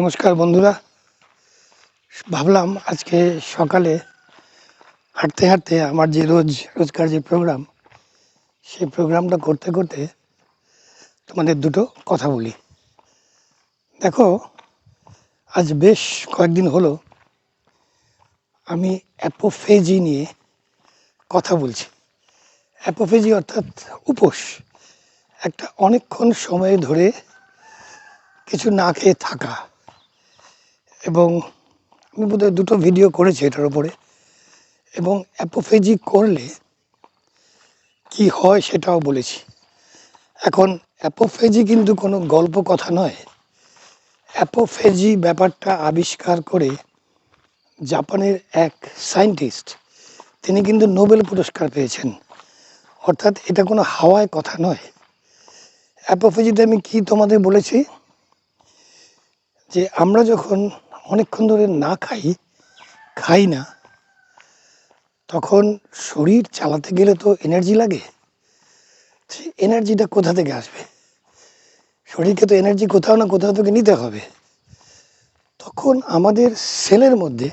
নমস্কার বন্ধুরা, ভাবলাম আজকে সকালে হাঁটতে হাঁটতে আমার যে রোজকার যে প্রোগ্রাম, সেই প্রোগ্রামটা করতে করতে তোমাদের দুটো কথা বলি। দেখো, আজ বেশ কয়েকদিন হলো আমি অ্যাপোফেজি নিয়ে কথা বলছি। অ্যাপোফেজি অর্থাৎ উপোস, একটা অনেকক্ষণ সময় ধরে কিছু না খেয়ে থাকা। এবং আমি বোধহয় দুটো ভিডিও করেছি এটার উপরে। এবং অ্যাপোফেজি করলে কি হয় সেটাও বলেছি। এখন অ্যাপোফেজি কিন্তু কোনো গল্প কথা নয়। অ্যাপোফেজি ব্যাপারটা আবিষ্কার করে জাপানের এক সায়েন্টিস্ট, তিনি কিন্তু নোবেল পুরস্কার পেয়েছেন। অর্থাৎ এটা কোনো হাওয়ায় কথা নয়। অ্যাপোফেজিতে আমি কি তোমাদের বলেছি, যে আমরা যখন অনেকক্ষণ ধরে না খাই না, তখন শরীর চালাতে গেলে তো এনার্জি লাগে। সেই এনার্জিটা কোথা থেকে আসবে? শরীরকে তো এনার্জি কোথাও না কোথাও থেকে নিতে হবে। তখন আমাদের সেলের মধ্যে,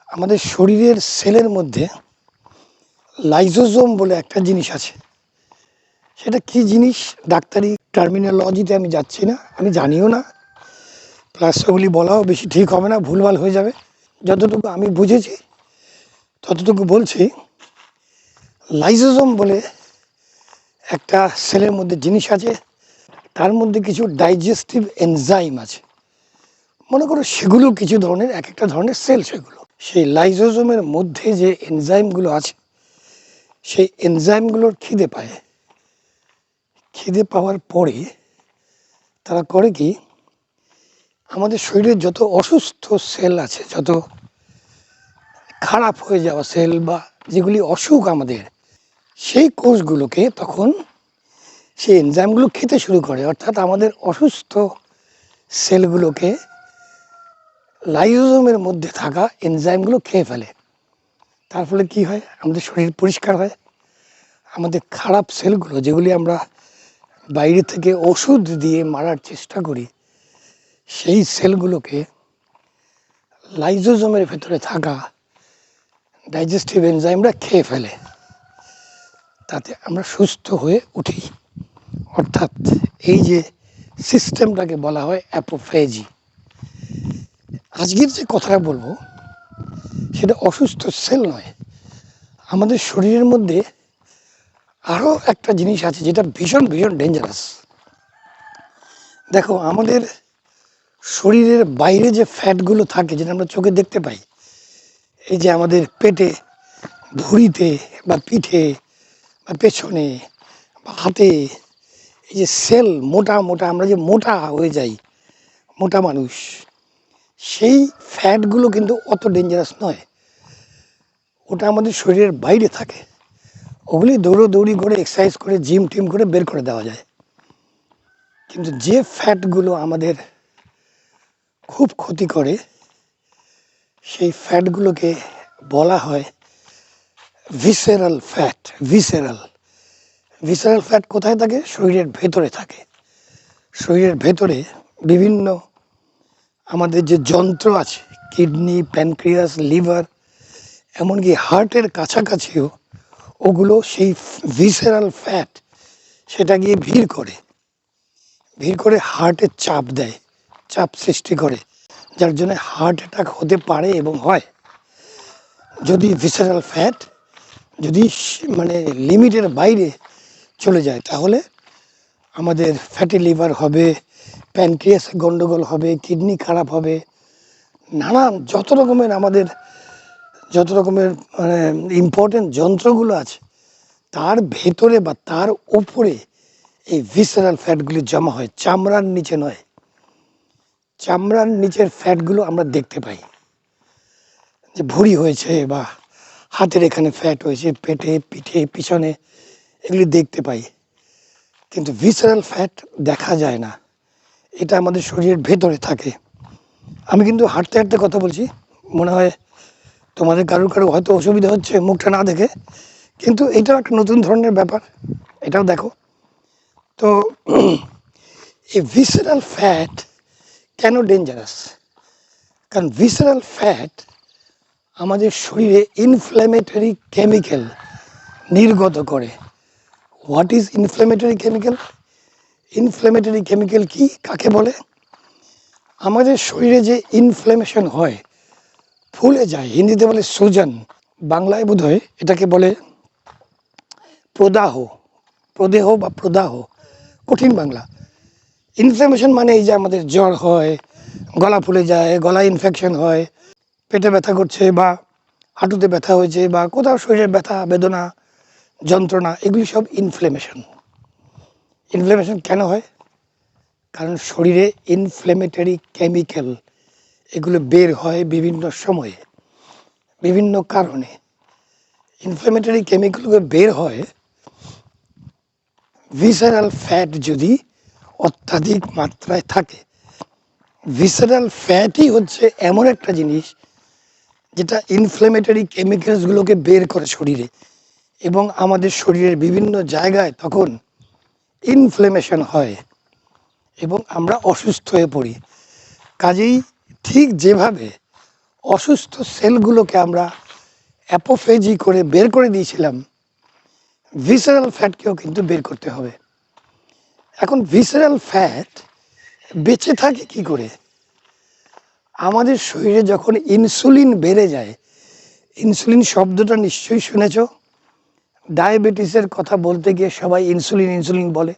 আমাদের শরীরের সেলের মধ্যে লাইজোজোম বলে একটা জিনিস আছে। সেটা কি জিনিস ডাক্তারি টার্মিনোলজিতে আমি যাচ্ছি না, আমি জানিও না, প্লাস ওগুলি বলাও বেশি ঠিক হবে না, ভুলভাল হয়ে যাবে। যতটুকু আমি বুঝেছি ততটুকু বলছি। লাইজোজোম বলে একটা সেলের মধ্যে জিনিস আছে, তার মধ্যে কিছু ডাইজেস্টিভ এনজাইম আছে। মনে করো সেগুলো কিছু ধরনের, এক একটা ধরনের সেল সেগুলো। সেই লাইজোজোমের মধ্যে যে এনজাইমগুলো আছে, সেই এনজাইমগুলোর খিদে পায়। খিদে পাওয়ার পরে তারা করে কি, আমাদের শরীরের যত অসুস্থ সেল আছে, যত খারাপ হয়ে যাওয়া সেল বা যেগুলি অসুখ আমাদের, সেই কোষগুলোকে তখন সেই এনজাইমগুলো খেতে শুরু করে। অর্থাৎ আমাদের অসুস্থ সেলগুলোকে লাইজোজোমের মধ্যে থাকা এনজাইমগুলো খেয়ে ফেলে। তার ফলে কি হয়, আমাদের শরীর পরিষ্কার হয়। আমাদের খারাপ সেলগুলো, যেগুলি আমরা বাইরে থেকে ওষুধ দিয়ে মারার চেষ্টা করি, সেই সেলগুলোকে লাইজোজোমের ভেতরে থাকা ডাইজেস্টিভ এনজাইমরা খেয়ে ফেলে। তাতে আমরা সুস্থ হয়ে উঠি। অর্থাৎ এই যে সিস্টেমটাকে বলা হয় অ্যাপোফেজি। আজকের যে কথাটা বলবো সেটা অসুস্থ সেল নয়। আমাদের শরীরের মধ্যে আরও একটা জিনিস আছে যেটা ভীষণ ভীষণ ডেঞ্জারাস। দেখো, আমাদের শরীরের বাইরে যে ফ্যাটগুলো থাকে, যেটা আমরা চোখে দেখতে পাই, এই যে আমাদের পেটে, ভুঁড়িতে বা পিঠে বা পেছনে বা হাতে, এই যে সেল মোটা মোটা, আমরা যে মোটা হয়ে যাই, মোটা মানুষ, সেই ফ্যাটগুলো কিন্তু অত ডেঞ্জারাস নয়। ওটা আমাদের শরীরের বাইরে থাকে। ওগুলি দৌড়ি করে, এক্সারসাইজ করে, জিম টিম করে বের করে দেওয়া যায়। কিন্তু যে ফ্যাটগুলো আমাদের খুব ক্ষতি করে, সেই ফ্যাটগুলোকে বলা হয় ভিসেরাল ফ্যাট। ভিসেরাল ফ্যাট কোথায় থাকে? শরীরের ভেতরে থাকে। শরীরের ভেতরে বিভিন্ন আমাদের যে যন্ত্র আছে, কিডনি, প্যানক্রিয়াস, লিভার, এমনকি হার্টের কাছাকাছিও ওগুলো সেই ভিসেরাল ফ্যাট, সেটা গিয়ে ভিড় করে হার্টে চাপ দেয়, চাপ সৃষ্টি করে, যার জন্য হার্ট অ্যাটাক হতে পারে এবং হয়। যদি ভিসেরাল ফ্যাট যদি মানে লিমিটের বাইরে চলে যায়, তাহলে আমাদের ফ্যাটি লিভার হবে, প্যানক্রিয়াসে গন্ডগোল হবে, কিডনি খারাপ হবে, নানান যত রকমের মানে ইম্পর্টেন্ট যন্ত্রগুলো আছে, তার ভেতরে বা তার ওপরে এই ভিসেরাল ফ্যাটগুলি জমা হয়। চামড়ার নিচে নয়, চামড়ার নিচের ফ্যাটগুলো আমরা দেখতে পাই, যে ভুঁড়ি হয়েছে বা হাতের এখানে ফ্যাট হয়েছে, পেটে, পিঠে, পিছনে, এগুলি দেখতে পাই। কিন্তু ভিসেরাল ফ্যাট দেখা যায় না, এটা আমাদের শরীরের ভেতরে থাকে। আমি কিন্তু হাঁটতে হাঁটতে কথা বলছি, মনে হয় তোমাদের কারোর হয়তো অসুবিধা হচ্ছে মুখটা না দেখে, কিন্তু এটাও একটা নতুন ধরনের ব্যাপার, এটাও দেখো। তো এই ভিসেরাল ফ্যাট কেন ডেঞ্জারাস? কারণ ভিসারাল ফ্যাট আমাদের শরীরে ইনফ্ল্যামেটরি কেমিক্যাল নির্গত করে। What is inflammatory chemical? Inflammatory chemical কি, কাকে বলে? আমাদের শরীরে যে ইনফ্ল্যামেশন হয়, ফুলে যায়, হিন্দিতে বলে সুজন, বাংলায় বোধহয় এটাকে বলে প্রদাহ, প্রদেহ বা প্রদাহ, কঠিন বাংলা। ইনফ্ল্যামেশন মানে এই যে আমাদের জ্বর হয়, গলা ফুলে যায়, গলায় ইনফেকশন হয়, পেটে ব্যথা করছে বা হাঁটুতে ব্যথা হয়েছে বা কোথাও শরীরের ব্যথা বেদনা যন্ত্রণা, এগুলি সব ইনফ্ল্যামেশন। ইনফ্ল্যামেশন কেন হয়? কারণ শরীরে ইনফ্ল্যামেটরি কেমিক্যাল এগুলো বের হয় বিভিন্ন সময়ে, বিভিন্ন কারণে। ইনফ্ল্যামেটরি কেমিক্যালগুলো বের হয় ভিসারাল ফ্যাট যদি অত্যাধিক মাত্রায় থাকে। ভিসারাল ফ্যাটই হচ্ছে এমন একটা জিনিস যেটা ইনফ্ল্যামেটরি কেমিক্যালসগুলোকে বের করে শরীরে, এবং আমাদের শরীরের বিভিন্ন জায়গায় তখন ইনফ্ল্যামেশন হয় এবং আমরা অসুস্থ হয়ে পড়ি। কাজেই ঠিক যেভাবে অসুস্থ সেলগুলোকে আমরা অ্যাপোফেজি করে বের করে দিয়েছিলাম, ভিসারাল ফ্যাটকেও কিন্তু বের করতে হবে। এখন ভিসারাল ফ্যাট বেঁচে থাকে কি করে? আমাদের শরীরে যখন ইনসুলিন বেড়ে যায়, ইনসুলিন শব্দটা নিশ্চয়ই শুনেছ। ডায়াবেটিসের কথা বলতে গিয়ে সবাই ইনসুলিন ইনসুলিন বলে,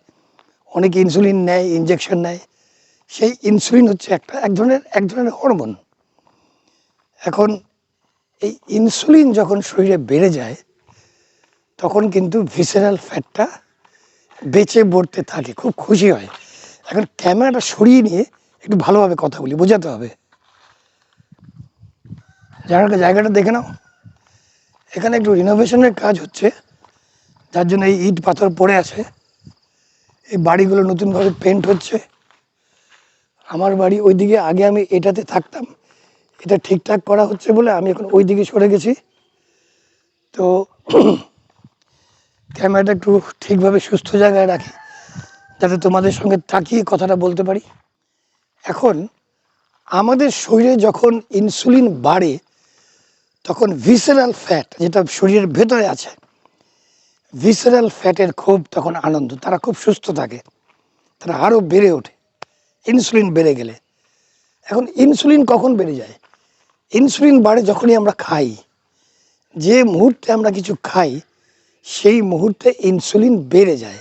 অনেকে ইনসুলিন নেয়, ইনজেকশন নেয়। সেই ইনসুলিন হচ্ছে এক ধরনের হরমোন। এখন এই ইনসুলিন যখন শরীরে বেড়ে যায়, তখন কিন্তু ভিসারাল ফ্যাটটা বেঁচে পড়তে থাকে, খুব খুশি হয়। এখন ক্যামেরাটা সরিয়ে নিয়ে একটু ভালোভাবে কথা বলি, বোঝাতে হবে। জায়গাটা দেখে নাও। এখানে একটু রিনোভেশনের কাজ হচ্ছে, যার জন্য এই ইট পাথর পড়ে আছে। এই বাড়িগুলো নতুনভাবে পেন্ট হচ্ছে। আমার বাড়ি ওইদিকে, আগে আমি এটাতে থাকতাম, এটা ঠিকঠাক করা হচ্ছে বলে আমি এখন ওই দিকে সরে গেছি। তো ক্যামেরাটা একটু ঠিকভাবে সুস্থ জায়গায় রাখি, যাতে তোমাদের সঙ্গে তাকিয়ে কথাটা বলতে পারি। এখন আমাদের শরীরে যখন ইনসুলিন বাড়ে, তখন ভিসারাল ফ্যাট, যেটা শরীরের ভেতরে আছে, ভিসারাল ফ্যাটের খুব তখন আনন্দ, তারা খুব সুস্থ থাকে, তারা আরও বেড়ে ওঠে ইনসুলিন বেড়ে গেলে। এখন ইনসুলিন কখন বেড়ে যায়? ইনসুলিন বাড়ে যখনই আমরা খাই। যে মুহূর্তে আমরা কিছু খাই, সেই মুহূর্তে ইনসুলিন বেড়ে যায়।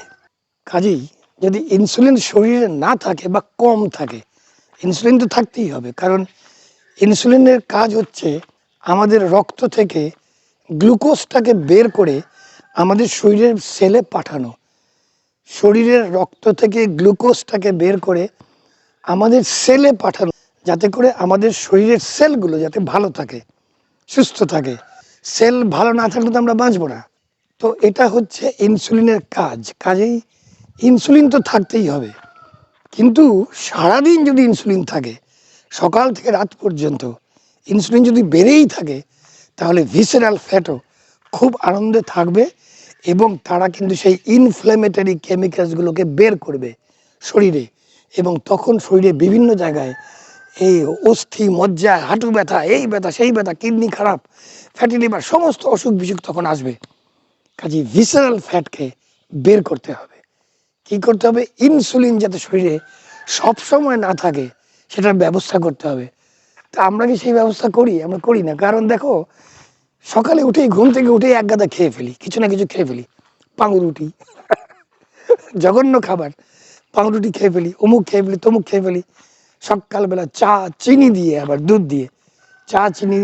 কাজেই যদি ইনসুলিন শরীরে না থাকে বা কম থাকে, ইনসুলিন তো থাকতেই হবে, কারণ ইনসুলিনের কাজ হচ্ছে আমাদের রক্ত থেকে গ্লুকোজটাকে বের করে আমাদের শরীরের সেলে পাঠানো। শরীরের রক্ত থেকে গ্লুকোজটাকে বের করে আমাদের সেলে পাঠানো, যাতে করে আমাদের শরীরের সেলগুলো যাতে ভালো থাকে, সুস্থ থাকে। সেল ভালো না থাকলে তো আমরা বাঁচবো না। তো এটা হচ্ছে ইনসুলিনের কাজ। কাজেই ইনসুলিন তো থাকতেই হবে, কিন্তু সারাদিন যদি ইনসুলিন থাকে, সকাল থেকে রাত পর্যন্ত ইনসুলিন যদি বেড়েই থাকে, তাহলে ভিসেরাল ফ্যাটও খুব আনন্দে থাকবে এবং তারা কিন্তু সেই ইনফ্ল্যামেটরি কেমিক্যালসগুলোকে বের করবে শরীরে, এবং তখন শরীরে বিভিন্ন জায়গায় এই অস্থি মজ্জা, হাঁটু ব্যথা, এই ব্যথা সেই ব্যথা, কিডনি খারাপ, ফ্যাটি লিভার, সমস্ত অসুখ বিসুখ তখন আসবে। কাজে ভিসেরাল ফ্যাটকে বের করতে হবে। কি করতে হবে? ইনসুলিন যাতে শরীরে সবসময় না থাকে, সেটার ব্যবস্থা করতে হবে। তা আমরা কি সেই ব্যবস্থা করি? আমরা করি না। কারণ দেখো, সকালে উঠেই, ঘুম থেকে উঠেই এক গাদা খেয়ে ফেলি, কিছু না কিছু খেয়ে ফেলি। পাউরুটি, জঘন্য খাবার, পাউরুটি খেয়ে ফেলি, অমুক খেয়ে ফেলি, তমুক খেয়ে ফেলি। সকালবেলা চা, চিনি দিয়ে, আবার দুধ দিয়ে চা, চিনি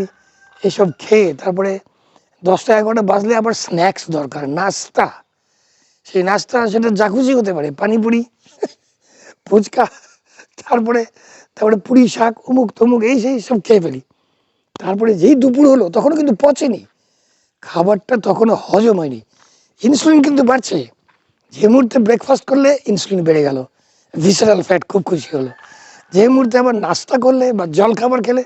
এসব খেয়ে তারপরে 10টা 11টা বাজলে আবার স্ন্যাক্স দরকার, নাস্তা। সেই নাস্তা সেটা যা খুশি হতে পারে, পানিপুরি, ফুচকা, তারপরে তারপরে পুরি শাক, অমুক তমুক, এই সেই সব খেয়ে ফেলি। তারপরে যেই দুপুর হলো, তখনও কিন্তু পচেনি, খাবারটা তখনও হজম হয়নি, ইনসুলিন কিন্তু বাড়ছে। যে মুহূর্তে ব্রেকফাস্ট করলে ইনসুলিন বেড়ে গেল, ভিসারাল ফ্যাট খুব খুশি হলো। যে মুহূর্তে আবার নাস্তা করলে বা জল খাবার খেলে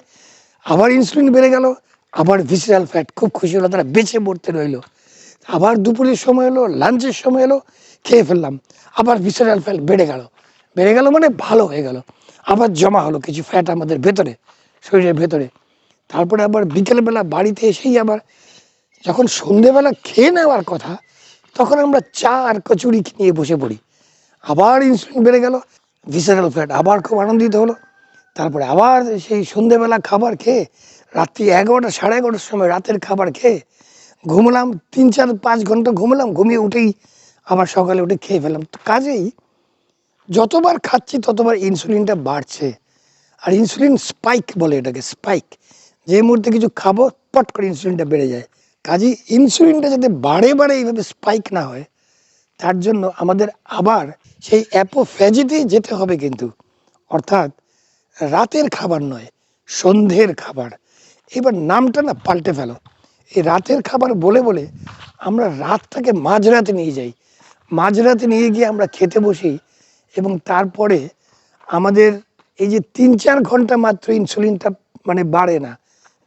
আবার ইনসুলিন বেড়ে গেল, আবার ভিসারাল ফ্যাট খুব খুশি হলো, তারা বেঁচে পড়তে রইলো। আবার দুপুরের সময় এলো, লাঞ্চের সময় এলো, খেয়ে ফেললাম, আবার ভিসারাল ফ্যাট বেড়ে গেল। বেড়ে গেল মানে ভালো হয়ে গেল, আবার জমা হলো কিছু ফ্যাট আমাদের ভেতরে, শরীরের ভেতরে। তারপরে আবার বিকেলবেলা বাড়িতে এসেই আবার যখন সন্ধেবেলা খেয়ে নেওয়ার কথা, তখন আমরা চা আর কচুরি নিয়ে বসে পড়ি। আবার ইনসুলিন বেড়ে গেল, ভিসারাল ফ্যাট, আবার খুব আনন্দিত হলো। তারপরে আবার সেই সন্ধেবেলা খাবার খেয়ে রাত্রি 11টা 11:30টার সময় রাতের খাবার খেয়ে ঘুমলাম, 3-4-5 ঘন্টা ঘুমলাম, ঘুমিয়ে উঠেই আবার সকালে উঠে খেয়ে ফেললাম। তো কাজেই যতবার খাচ্ছি ততবার ইনসুলিনটা বাড়ছে। আর ইনসুলিন স্পাইক বলে এটাকে, স্পাইক। যে মুহূর্তে কিছু খাবো পট করে ইনসুলিনটা বেড়ে যায়। কাজেই ইনসুলিনটা যাতে বারে বারে এইভাবে স্পাইক না হয়, তার জন্য আমাদের আবার সেই অ্যাপোফ্যাজিতে যেতে হবে কিন্তু, অর্থাৎ রাতের খাবার নয়, সন্ধ্যের খাবার। এবার নামটা না পাল্টে ফেলো। এই রাতের খাবার বলে বলে আমরা রাতটাকে মাঝরাতে নিয়ে যাই। মাঝরাতে নিয়ে গিয়ে আমরা খেতে বসি এবং তারপরে আমাদের এই যে 3-4 ঘন্টা মাত্র ইনসুলিনটা মানে বাড়ে না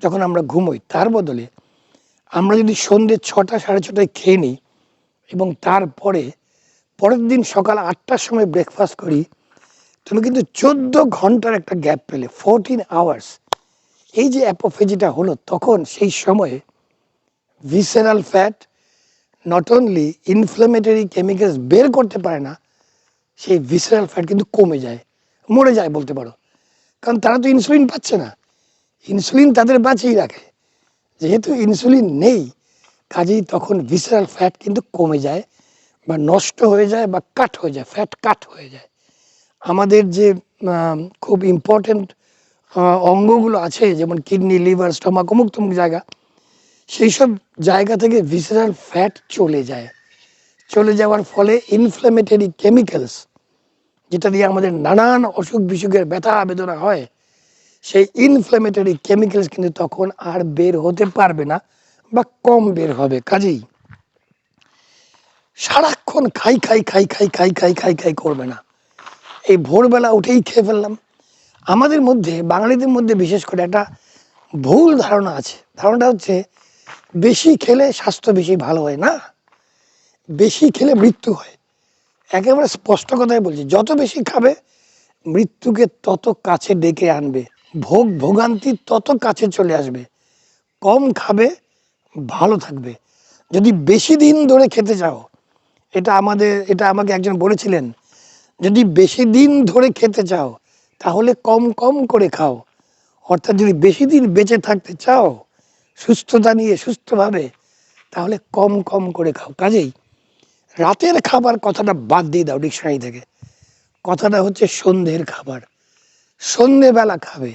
যখন আমরা ঘুমোই, তার বদলে আমরা যদি সন্ধ্যে 6টা 6:30টায় খেয়ে নিই এবং তারপরে পরের দিন সকাল 8টার সময় ব্রেকফাস্ট করি, তুমি কিন্তু 14 ঘন্টার একটা গ্যাপ পেলে, 14 আওয়ার্স। এই যে অ্যাপোফেজিটা হলো, তখন সেই সময়ে visceral fat not only inflammatory chemicals বের করতে পারে না, সেই ভিসেরাল ফ্যাট কিন্তু কমে যায়, মরে যায় বলতে পারো। কারণ তারা তো ইনসুলিন পাচ্ছে না, ইনসুলিন তাদের বাঁচিয়ে রাখে। যেহেতু ইনসুলিন নেই, কাজেই তখন ভিসেরাল ফ্যাট কিন্তু কমে যায় বা নষ্ট হয়ে যায় বা কাট হয়ে যায়, ফ্যাট কাট হয়ে যায়। আমাদের যে খুব ইম্পর্টেন্ট অঙ্গগুলো আছে, যেমন কিডনি, লিভার, স্টমাক, অমুক তমুক জায়গা, সেই সব জায়গা থেকে ভিসেরাল ফ্যাট চলে যায়। চলে যাওয়ার ফলে ইনফ্ল্যামেটরি কেমিক্যালস, যেটা দিয়ে আমাদের নানান অসুখ বিসুখের ব্যথা বেদনা হয়, সেই ইনফ্ল্যামেটরি কেমিক্যালস কিন্তু তখন আর বের হতে পারবে না বা কম বের হবে। কাজেই সারাক্ষণ খাই খাই খাই খাই খাই খাই খাই খাই করবে না। এই ভোরবেলা উঠেই খেয়ে ফেললাম। আমাদের মধ্যে, বাঙালিদের মধ্যে বিশেষ করে একটা ভুল ধারণা আছে। ধারণাটা হচ্ছে বেশি খেলে স্বাস্থ্য বেশি ভালো হয় না, বেশি খেলে মৃত্যু হয়। একেবারে স্পষ্ট কথাই বলছি, যত বেশি খাবে মৃত্যুকে তত কাছে ডেকে আনবে, ভোগ ভোগান্তি তত কাছে চলে আসবে। কম খাবে, ভালো থাকবে। যদি বেশি দিন ধরে খেতে চাও, এটা আমাকে একজন বলেছিলেন, যদি বেশি দিন ধরে খেতে চাও তাহলে কম কম করে খাও। অর্থাৎ যদি বেশি দিন বেঁচে থাকতে চাও সুস্থতা নিয়ে, সুস্থভাবে, তাহলে কম কম করে খাও। কাজেই রাতের খাবার কথাটা বাদ দিয়ে দাও ডিকশনারি থেকে। কথাটা হচ্ছে সন্ধ্যের খাবার। সন্ধ্যেবেলা খাবে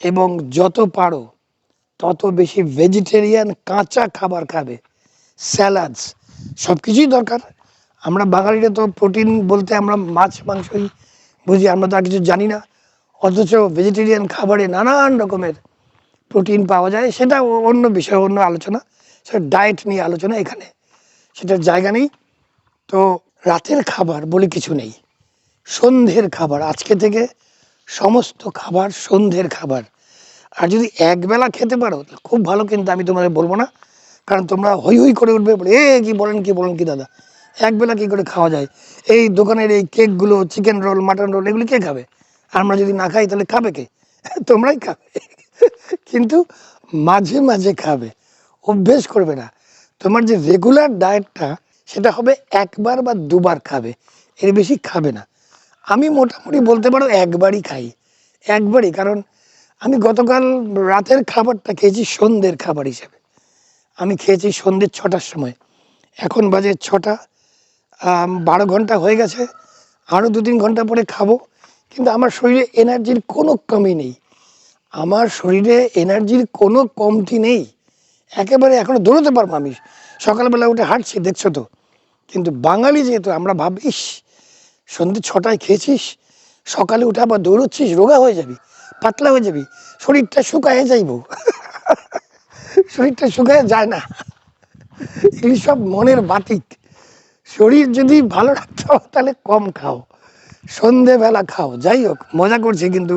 এবং যত পারো তত বেশি ভেজিটেরিয়ান কাঁচা খাবার খাবে, স্যালাডস, সব কিছুই দরকার। আমরা বাঙালিরা তো প্রোটিন বলতে আমরা মাছ মাংসই বুঝি, আমরা তো আর কিছু জানি না। অথচ ভেজিটেরিয়ান খাবারে নানান রকমের প্রোটিন পাওয়া যায়। সেটা অন্য বিষয়, অন্য আলোচনা, সেটা ডায়েট নিয়ে আলোচনা, এখানে সেটার জায়গা নেই। তো রাতের খাবার বলে কিছু নেই, সন্ধ্যের খাবার। আজকে থেকে সমস্ত খাবার সন্ধ্যের খাবার। আর যদি একবেলা খেতে পারো খুব ভালো, কিন্তু আমি তোমাদের বলবো না, কারণ তোমরা হই হই করে উঠবে, বলে কি বলেন কি দাদা, একবেলা কি করে খাওয়া যায়? এই দোকানের এই কেকগুলো, চিকেন রোল, মাটন রোল, এগুলি কে খাবে? আমরা যদি না খাই তাহলে খাবে কে? তোমরাই খাবে। কিন্তু মাঝে মাঝে খাবে, অভ্যেস করবে না। তোমার যে রেগুলার ডায়েটটা, সেটা হবে একবার বা দুবার খাবে, এর বেশি খাবে না। আমি মোটামুটি বলতে পারো একবারই খাই, একবারই। কারণ আমি গতকাল রাতের খাবারটা খেয়েছি সন্ধ্যের খাবার হিসেবে। আমি খেয়েছি সন্ধ্যে 6টার সময়, এখন বাজে 6টা, 12 ঘন্টা হয়ে গেছে। আরও 2-3 ঘন্টা পরে খাবো। কিন্তু আমার শরীরে এনার্জির কোনো কমি নেই, আমার শরীরে এনার্জির কোনো কমতি নেই, একেবারে এখনও দৌড়তে পারবো আমি। সকালবেলা উঠে হাঁটছি, দেখছো তো। কিন্তু বাঙালি যেহেতু, আমরা ভাবিস সন্ধ্যে 6টায় খেয়েছিস, সকালে উঠে আবার দৌড়চ্ছিস, রোগা হয়ে যাবি, পাতলা হয়ে যাবি, শরীরটা শুকায় যাইব। শরীরটা শুকায় যায় না, এই সব মনের বাতিক। শরীর যদি ভালো রাখতে হয় তাহলে কম খাও, সন্ধেবেলা খাও। যাই হোক, মজা করছি, কিন্তু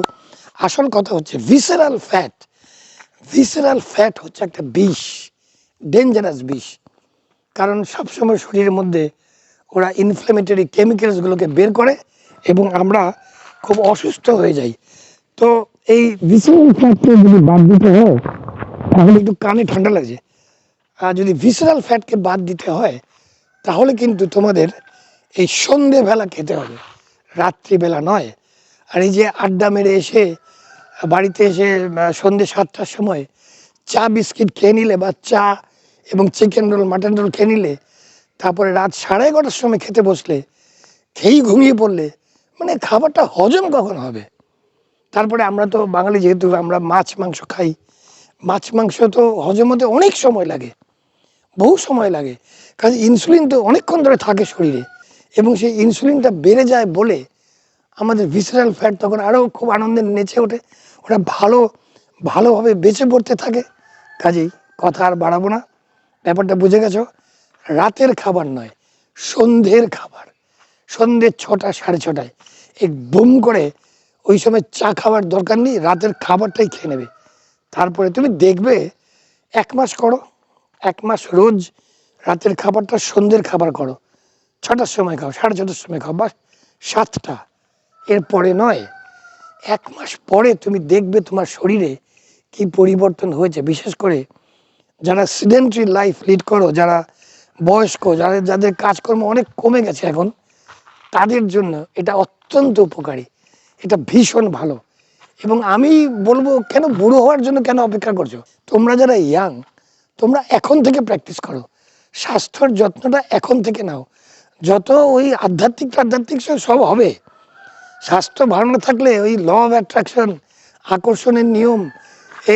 আসল কথা হচ্ছে ভিসেরাল ফ্যাট। ভিসেরাল ফ্যাট হচ্ছে একটা বিষ, ডেঞ্জারাস বিষ। কারণ সবসময় শরীরের মধ্যে ওরা ইনফ্ল্যামেটরি কেমিক্যালসগুলোকে বের করে এবং আমরা খুব অসুস্থ হয়ে যাই। তো এই ভিসেরাল ফ্যাটকে যদি বাদ দিতে হয় তাহলে একটু কানে ঠান্ডা লাগছে, আর যদি ভিসেরাল ফ্যাটকে বাদ দিতে হয় তাহলে কিন্তু তোমাদের এই সন্ধেবেলা খেতে হবে, রাত্রিবেলা নয়। আর এই যে আড্ডা মেরে এসে বাড়িতে এসে সন্ধ্যে 7টার সময় চা বিস্কিট খেয়ে নিলে বা চা এবং চিকেন রোল মাটন রোল খেয়ে নিলে, তারপরে রাত 11:30টার সময় খেতে বসলে, খেয়েই ঘুমিয়ে পড়লে, মানে খাবারটা হজম কখন হবে? তারপরে আমরা তো বাঙালি, যেহেতু আমরা মাছ মাংস খাই, মাছ মাংস তো হজম হতে অনেক সময় লাগে, বহু সময় লাগে। কাজে ইনসুলিন তো অনেকক্ষণ ধরে থাকে শরীরে, এবং সেই ইনসুলিনটা বেড়ে যায় বলে আমাদের ভিসেরাল ফ্যাট তখন আরও খুব আনন্দে নেচে ওঠে, ওরা ভালোভাবে বেঁচে পড়তে থাকে। কাজেই কথা আর বাড়াবো না, ব্যাপারটা বুঝে গেছো। রাতের খাবার নয়, সন্ধ্যের খাবার, সন্ধ্যে 6টা 6:30টায় এক বুম করে ওই সময় চা খাবার দরকার নেই, রাতের খাবারটাই খেয়ে নেবে। তারপরে তুমি দেখবে 1 মাস করো, 1 মাস রোজ রাতের খাবারটা সন্ধ্যের খাবার করো, 6টার সময় খাও, 6:30টার সময় খাও, বা 7টা, এরপরে নয়। 1 মাস পরে তুমি দেখবে তোমার শরীরে কি পরিবর্তন হয়েছে। বিশেষ করে যারা সিডেন্টারি লাইফ লিড করো, যারা বয়স্ক, যাদের কাজকর্ম অনেক কমে গেছে এখন, তাদের জন্য এটা অত্যন্ত উপকারী, এটা ভীষণ ভালো। এবং আমি বলবো, কেন বুড়ো হওয়ার জন্য কেন অপেক্ষা করছো? তোমরা যারা ইয়াং, তোমরা এখন থেকে প্র্যাকটিস করো, স্বাস্থ্যের যত্নটা এখন থেকে নাও। যত ওই আধ্যাত্মিক সব হবে, স্বাস্থ্য ভালো না থাকলে ওই ল অফ অ্যাট্রাকশন, আকর্ষণের নিয়ম,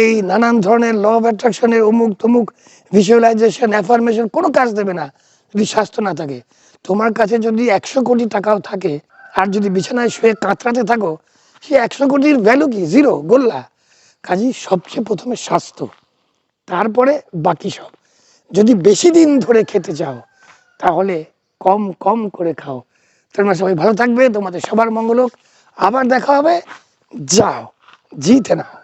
এই নানান ধরনের ল অফ অ্যাট্রাকশনের অমুক তমুক ভিজুয়ালাইজেশন, অ্যাফার্মেশন কোনো কাজ দেবে না যদি স্বাস্থ্য না থাকে। তোমার কাছে যদি 100 কোটি টাকাও থাকে, আর যদি বিছানায় শুয়ে কাতরাতে থাকো, সেই 100 কোটির ভ্যালু কি? জিরো, গোল্লা। কাজেই সবচেয়ে প্রথমে স্বাস্থ্য, তারপরে বাকি সব। যদি বেশি দিন ধরে খেতে চাও তাহলে কম কম করে খাও। তোমরা সবাই ভালো থাকবে, তোমাদের সবার মঙ্গল হোক। আবার দেখা হবে, যাও জিতে নাও।